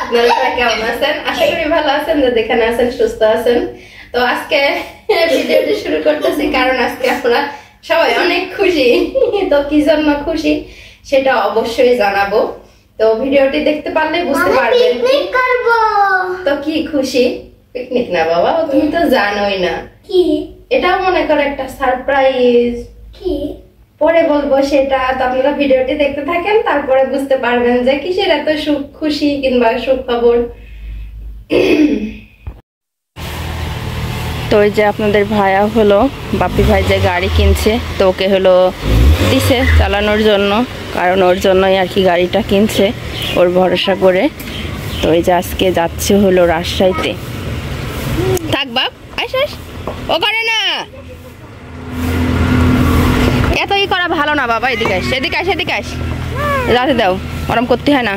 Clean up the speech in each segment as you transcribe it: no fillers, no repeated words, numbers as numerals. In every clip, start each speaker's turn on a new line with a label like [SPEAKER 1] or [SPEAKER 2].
[SPEAKER 1] আপনারা কেমন আছেন? আশা করি ভালো আছেন, যেখানে আছেন সুস্থ আছেন। তো আজকে ভিডিওটি শুরু করতেছি কারণ আজকে আপনারা সবাই অনেক খুশি। তো কি জন্য খুশি সেটা অবশ্যই জানাবো। তো ভিডিওটি দেখতে পারলে বুঝতে পারবেন। তো কি খুশি? পিকনিক না বাবা, তুমি তো জানোই না। কি এটাও মনে করো একটা সারপ্রাইজ। কি পরে বলবো সেটা। তো আপনারা ভিডিওটি দেখতে থাকেন, তারপরে বুঝতে পারবেন যে কিসের এত সুখ খুশি কিংবা সুখ খবর। তো ওই যে আপনাদের ভাইয়া হলো বাপি ভাই যে গাড়ি কিনছে, তো ওকে হলো দিছে চালানোর জন্য, কারণ ওর জন্যই আর কি গাড়িটা কিনছে, ওর ভরসা করে। তো এই যে আজকে যাচ্ছে হলো রাজশাহীতে। থাক বাপ, আস আস, ও করে না এত ই করা ভালো না বাবা। এদিকে আস, এদিকে আস, এদিকে আস, যাতে দাও, ওরম করতে হয় না।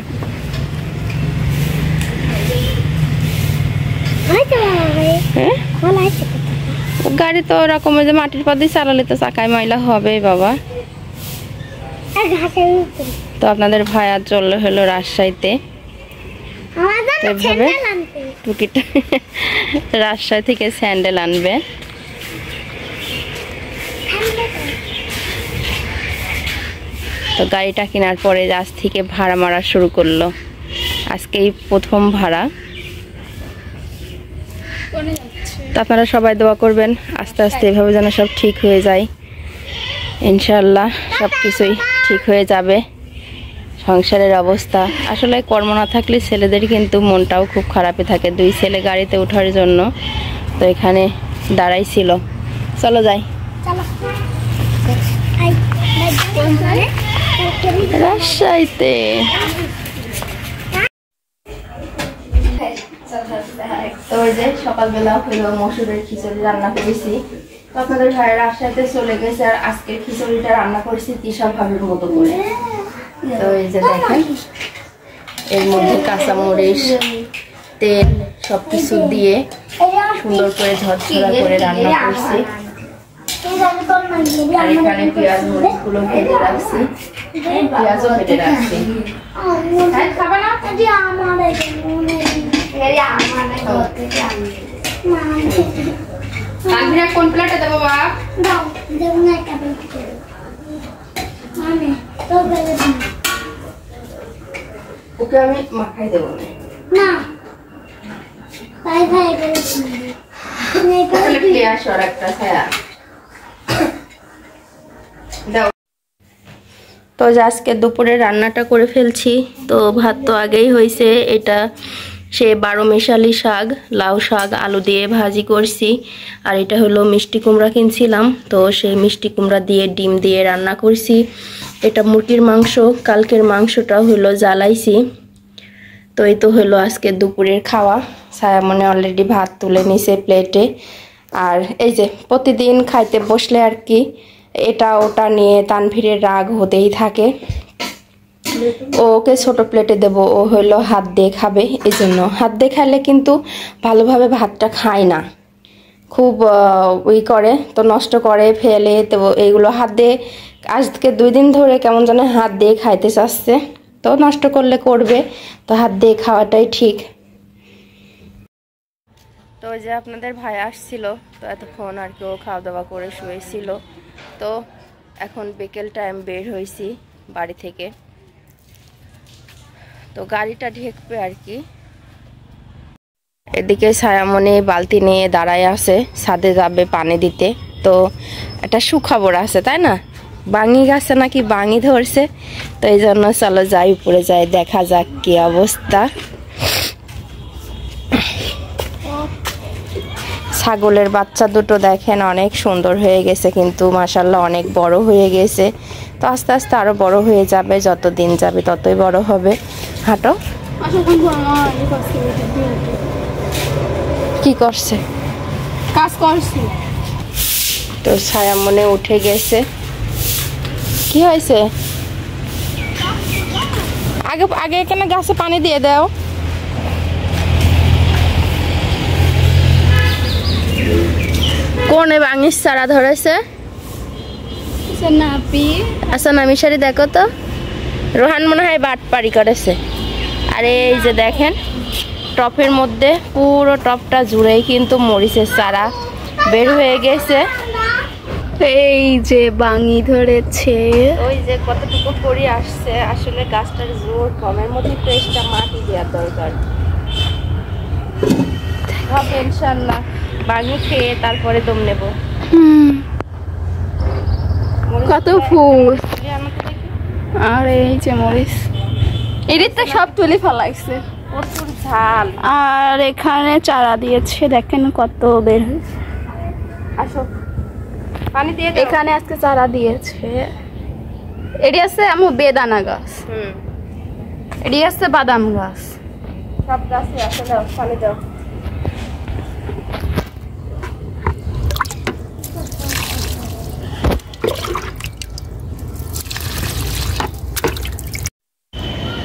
[SPEAKER 1] গাড়ি তো ওরকম যে মাটির পথে চালালে তো চাকায় ময়লা হবে বাবা। তো আপনাদের ভাইয়া চললো হলো রাজশাহীতে, এভাবে টুকিটা রাজশাহী থেকে স্যান্ডেল আনবে। তো গাড়িটা কেনার পরে আজ থেকে ভাড়া মারা শুরু করলো। আজকেই প্রথম ভাড়া। তো আপনারা সবাই দোয়া করবেন আস্তে আস্তে এভাবে যেন সব ঠিক হয়ে যায়। ইনশাআল্লাহ সব কিছুই ঠিক হয়ে যাবে। সংসারের অবস্থা আসলে কর্ম না থাকলে ছেলেদের কিন্তু মনটাও খুব খারাপে থাকে। দুই ছেলে গাড়িতে ওঠার জন্য তো এখানে দাঁড়াই ছিল। চলো যাই রাজশাহীতে। তো ওই যে সকালবেলা হলো মসুরের খিচুড়ি রান্না করেছি। তো আপনাদের ভাই রাজশাহীতে চলে গেছে, আর আজকের খিচুড়িটা রান্না করেছি তিশা ভাবির মতো করে। তো এই যে দেখেন, এর মধ্যে কাঁচামরিচ, তেল সবকিছু দিয়ে সুন্দর করে ঝরঝরা করে রান্না করছি। আর এখানে পেঁয়াজ মরিচ গুলো ভেজে রাখছি, পেঁয়াজও ভেজে রাখছি। কোন প্লেটে দেবো বাপ? ওকে আমি মাখাই দেবো না। তো আজকে দুপুরে রান্নাটা করে ফেলছি। তো ভাত তো আগেই হয়েছে। এটা সে 12 মিশালি শাক, লাউ শাক আলু দিয়ে ভাজি করছি। আর এটা হলো মিষ্টি কুমড়া কিনছিলাম, তো সেই মিষ্টি কুমড়া দিয়ে ডিম দিয়ে রান্না করছি। এটা মুরগির মাংস, কালকের মাংসটা হলো জ্বালাইছি। তো এই তো হলো আজকে দুপুরের খাওয়া। সায়ামনে অলরেডি ভাত তুলে নিছে প্লেটে। আর এই যে প্রতিদিন খাইতে বসলে আর কি এটা ওটা নিয়ে তানভীরের রাগ হতেই থাকে। ওকে ছোট প্লেটে দেব, ও হলো হাত দিয়ে খাবে। এই জন্য হাত দিয়ে খাইলে কিন্তু ভালোভাবে ভাতটা খায় না, খুব ওই করে, তো নষ্ট করে ফেলে। তো এইগুলো হাত দিয়ে আজকে 2 দিন ধরে কেমন যেন হাত দিয়ে খাইতে চাচ্ছে। তো নষ্ট করলে করবে, তো হাত দিয়ে খাওয়াটাই ঠিক। তো ওই যে আপনাদের ভাই আসছিল, তো এতক্ষণ আর কি ও খাওয়া দাওয়া করে শুয়েছিল। তো এখন বিকেল টাইম বের হয়েছি বাড়ি থেকে। তো গাড়িটা ঢেকবে আর কি। এদিকে ছায়ামণি বালতি নিয়ে দাঁড়ায় আছে, ছাদে যাবে পানি দিতে। তো একটা সুখবর আছে তাই না, বাঙি গাছে নাকি বাঙি ধরছে। তো এই জন্য চলো যাই, উপরে যাই, দেখা যাক কি অবস্থা। ছাগলের বাচ্চা দুটো দেখেন অনেক সুন্দর হয়ে গেছে, কিন্তু মাশাআল্লাহ অনেক বড় হয়ে গেছে। তো আস্তে আস্তে আরো বড় হয়ে যাবে, যত দিন যাবে ততই বড় হবে। হাঁটো। কি করছে? কাজ করছে। তো ছায়া মনে উঠে গেছে। কি হয়েছে? আগে আগে এখানে গাছে পানি দিয়ে দাও। কোনে বাঙির চারা ধরেছে? আচ্ছা না মিশারি দেখো তো, রোহান মনে হয় বাটপারি করেছে। আর এই যে দেখেন টপের মধ্যে পুরো টপটা জুড়েই কিন্তু মরিচের চারা বের হয়ে গেছে।
[SPEAKER 2] এই যে বাঙি ধরেছে,
[SPEAKER 1] ওই যে কতটুকু পরি আসছে। আসলে গাছটার জোর কমের মধ্যে তো এক্সট্রা মাটি দেওয়ার দরকার। হবে ইনশাল্লাহ, বাঙি খেয়ে তারপরে দম নেব।
[SPEAKER 2] কত ফুল, আর এই যে মরিচ এদিক তো সব তুলে ফেলাইছে,
[SPEAKER 1] প্রচুর ঝাল।
[SPEAKER 2] আর এখানে চারা দিয়েছে, দেখেন কত বের হয়েছে।
[SPEAKER 1] আসো পানি দিয়ে দাও।
[SPEAKER 2] এখানে আজকে চারা দিয়েছে। এটি আছে আমার বেদানা গাছ, এটি আছে বাদাম গাছ,
[SPEAKER 1] সব গাছে আছে। দাও পানি দাও।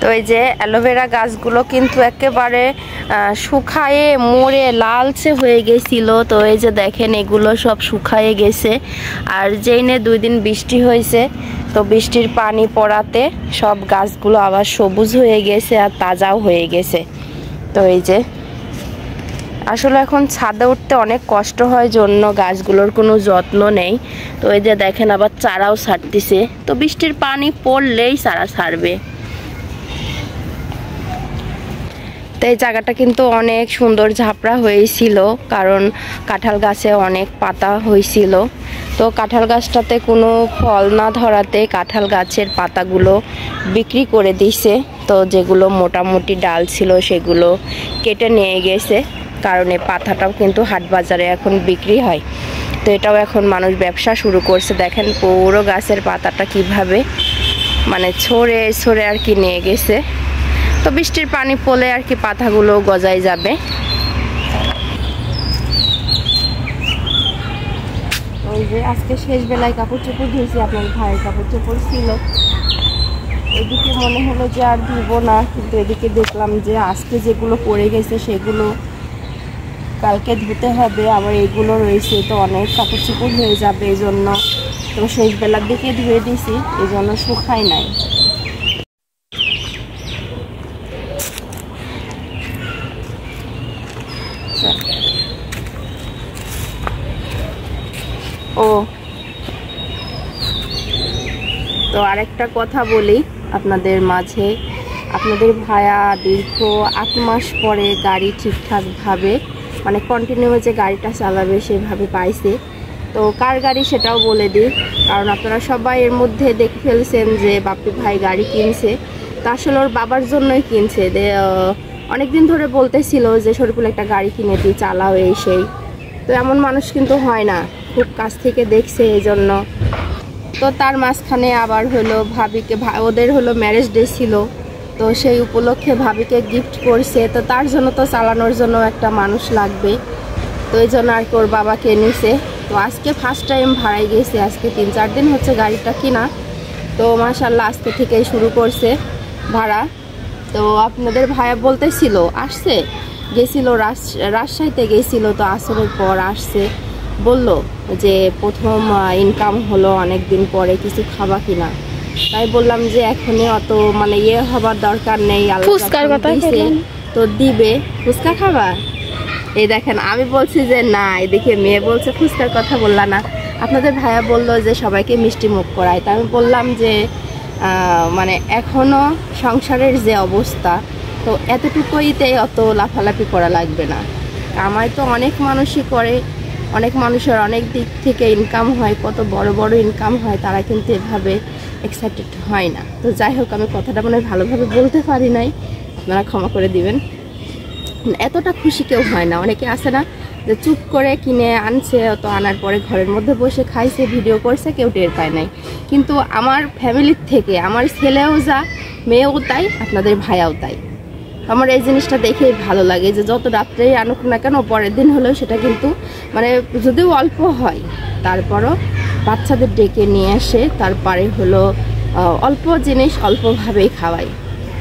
[SPEAKER 1] তো এই যে অ্যালোভেরা গাছগুলো কিন্তু একেবারে শুকায়ে মরে লালচে হয়ে গেছিল। তো এই যে দেখেন এগুলো সব শুকায়ে গেছে। আর যেই নে 2 দিন বৃষ্টি হয়েছে, তো বৃষ্টির পানি পড়াতে সব গাছগুলো আবার সবুজ হয়ে গেছে আর তাজাও হয়ে গেছে। তো এই যে আসলে এখন ছাদে উঠতে অনেক কষ্ট হয় জন্য গাছগুলোর কোনো যত্ন নেই। তো এই যে দেখেন আবার চারাও ছাড়তেছে। তো বৃষ্টির পানি পড়লেই চারা ছাড়বে। তো এই জায়গাটা কিন্তু অনেক সুন্দর ঝাপড়া হয়েছিল, কারণ কাঁঠাল গাছে অনেক পাতা হয়েছিল। তো কাঁঠাল গাছটাতে কোনো ফল না ধরাতে কাঁঠাল গাছের পাতাগুলো বিক্রি করে দিছে। তো যেগুলো মোটামুটি ডাল ছিল সেগুলো কেটে নিয়ে গেছে, কারণ এই পাতাটাও কিন্তু হাট বাজারে এখন বিক্রি হয়। তো এটাও এখন মানুষ ব্যবসা শুরু করছে। দেখেন পুরো গাছের পাতাটা কিভাবে মানে ছড়ে ছড়ে আর কি নিয়ে গেছে। তো বৃষ্টির পানি পড়লে আর কি পাতাগুলো গজায় যাবে। ওই যে আজকে শেষ বেলায় কাপড় চোপড় ধুয়েছি, আপনার ভাইয়ের কাপড় চোপড় ছিল। এদিকে মনে হলো যে আর ধুবো না, কিন্তু এদিকে দেখলাম যে আজকে যেগুলো পড়ে গেছে সেগুলো কালকে ধুতে হবে। আবার এগুলো রয়েছে, তো অনেক কাপড় চোপড় হয়ে যাবে এই জন্য। তো শেষ বেলার দিকে ধুয়ে দিছি, এই জন্য শুকায় নাই। ও তো আরেকটা কথা বলি আপনাদের মাঝে, আপনাদের ভাইয়া দীর্ঘ 8 মাস পরে গাড়ি ঠিকঠাকভাবে মানে কন্টিনিউ যে গাড়িটা চালাবে সেভাবে পাইছে। তো কার গাড়ি সেটাও বলে দিই, কারণ আপনারা সবাই এর মধ্যে দেখে ফেলছেন যে বাপ্পি ভাই গাড়ি কিনছে। তা আসলে ওর বাবার জন্যই কিনছে। অনেকদিন ধরে বলতেছিল যে শরীফুল একটা গাড়ি কিনে দিই, চালাও এই সেই। তো এমন মানুষ কিন্তু হয় না, খুব কাছ থেকে দেখছে এই জন্য। তো তার মাঝখানে আবার হলো ভাবিকে, ওদের হলো ম্যারেজ ডে ছিল, তো সেই উপলক্ষে ভাবিকে গিফট করছে। তো তার জন্য তো চালানোর জন্য একটা মানুষ লাগবে, তো এই জন্য আর কি ওর বাবাকে নিছে। তো আজকে ফার্স্ট টাইম ভাড়ায় গেছে, আজকে 3-4 দিন হচ্ছে গাড়িটা কিনা। তো মাশাআল্লাহ আজকে থেকেই শুরু করছে ভাড়া। তো আপনাদের ভাইয়া বলতেছিল আসছে, গেছিল রাজশাহীতে গেছিল, তো আসরের পর আসছে। বলল যে প্রথম ইনকাম হলো অনেক দিন পরে, কিছু খাবা কিনা। তাই বললাম যে এখনই অত মানে ইয়ে হবার দরকার নেই,
[SPEAKER 2] ফুচকার কথা
[SPEAKER 1] তো দিবে। ফুচকা খাবা? এই দেখেন আমি বলছি যে না, এদিকে মেয়ে বলছে ফুচকার কথা বললা না। আপনাদের ভাইয়া বললো যে সবাইকে মিষ্টি মুখ করায়। তা আমি বললাম যে মানে এখনো সংসারের যে অবস্থা, তো এতটুকুইতে অত লাফালাফি করা লাগবে না। কামাই তো অনেক মানুষই করে, অনেক মানুষের অনেক দিক থেকে ইনকাম হয়, কত বড় বড় ইনকাম হয়, তারা কিন্তু এভাবে এক্সাইটেড হয় না। তো যাই হোক, আমি কথাটা মনে হয় ভালোভাবে বলতে পারি নাই, আপনারা ক্ষমা করে দিবেন। এতটা খুশি কেউ হয় না। অনেকে আসে না যে চুপ করে কিনে আনছে, তো আনার পরে ঘরের মধ্যে বসে খাইছে, ভিডিও করছে, কেউ টের পায় নাই। কিন্তু আমার ফ্যামিলির থেকে আমার ছেলেও যা, মেয়েও তাই, আপনাদের ভাইয়াও তাই। আমার এই জিনিসটা দেখেই ভালো লাগে যে যত রাত্রেই আনুক না কেন, পরের দিন হলেও সেটা কিন্তু মানে যদিও অল্প হয়, তারপরও বাচ্চাদের ডেকে নিয়ে আসে, তারপরে হলো অল্প জিনিস অল্পভাবেই খাওয়াই।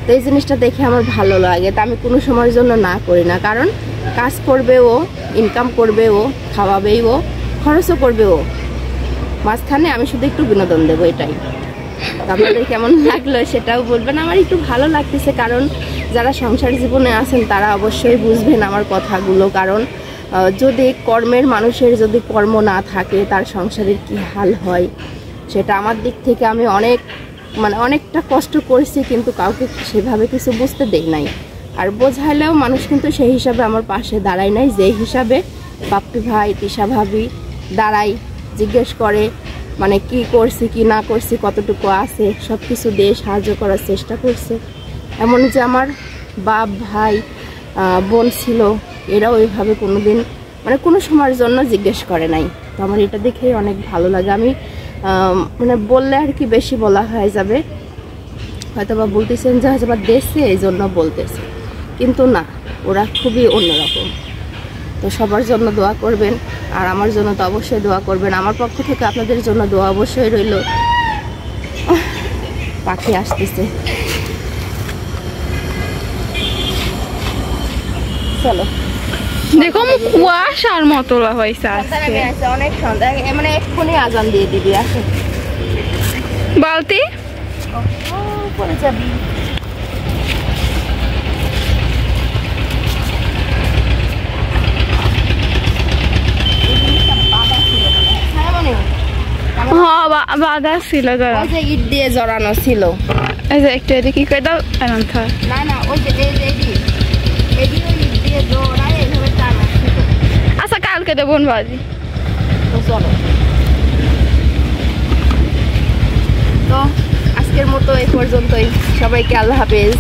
[SPEAKER 1] তো এই জিনিসটা দেখে আমার ভালো লাগে। তা আমি কোনো সময়ের জন্য না করি না, কারণ কাজ করবে ও, ইনকাম করবে ও, খাওয়াবেই ও, খরচও করবে ও। মাঝখানে আমি শুধু একটু বিনোদন দেবো, এটাই। আপনাদের কেমন লাগলো সেটাও বলবেন। আমার একটু ভালো লাগতেছে, কারণ যারা সংসার জীবনে আছেন তারা অবশ্যই বুঝবেন আমার কথাগুলো। কারণ যদি কর্মের মানুষের যদি কর্ম না থাকে তার সংসারের কি হাল হয়, সেটা আমার দিক থেকে আমি অনেকটা কষ্ট করেছি, কিন্তু কাউকে সেভাবে কিছু বুঝতে দেই নাই। আর বোঝাইলেও মানুষ কিন্তু সেই হিসাবে আমার পাশে দাঁড়ায় নাই, যে হিসাবে বাপ্পি ভাই, তিশা ভাবি দাঁড়ায়, জিজ্ঞেস করে কি করছি কি না করছি, কতটুকু আছে, সব কিছু দিয়ে সাহায্য করার চেষ্টা করছে। এমন যে আমার বাপ ভাই বোন ছিল, এরা ওইভাবে কোনোদিন কোনো সময়ের জন্য জিজ্ঞেস করে নাই। তো আমার এটা দেখেই অনেক ভালো লাগে। আমি বললে আর কি বেশি বলা হয়ে যাবে, হয়তো বা বলতেছেন যে হয়তো বা দেশে এই জন্য বলতেছে, কিন্তু না, ওরা খুবই অন্যরকম। তো সবার জন্য দোয়া করবেন, আর আমার জন্য তো অবশ্যই দোয়া করবেন। আমার পক্ষ থেকে আপনাদের জন্য দোয়া অবশ্যই রইল। পাখি আসতেছে, চলো।
[SPEAKER 2] দেখো কুয়াশার মতো হয়েছে
[SPEAKER 1] অনেক সন্ধ্যা, এক্ষুনি আজান দিয়ে দিবি। আসে
[SPEAKER 2] বালতি
[SPEAKER 1] পরে যাবি।
[SPEAKER 2] বাধা ছিল,
[SPEAKER 1] ইট দিয়ে জড়ানো ছিল।
[SPEAKER 2] এই যে একটু এদিকে কি করে দাও,
[SPEAKER 1] না না, ওই যে ইট দিয়ে জড়ায় এইভাবে টানা ছিল।
[SPEAKER 2] আচ্ছা কালকে দেবো বাজি।
[SPEAKER 1] তো চলো, তো আজকের মতো এই পর্যন্তই। সবাইকে আল্লাহ হাফেজ।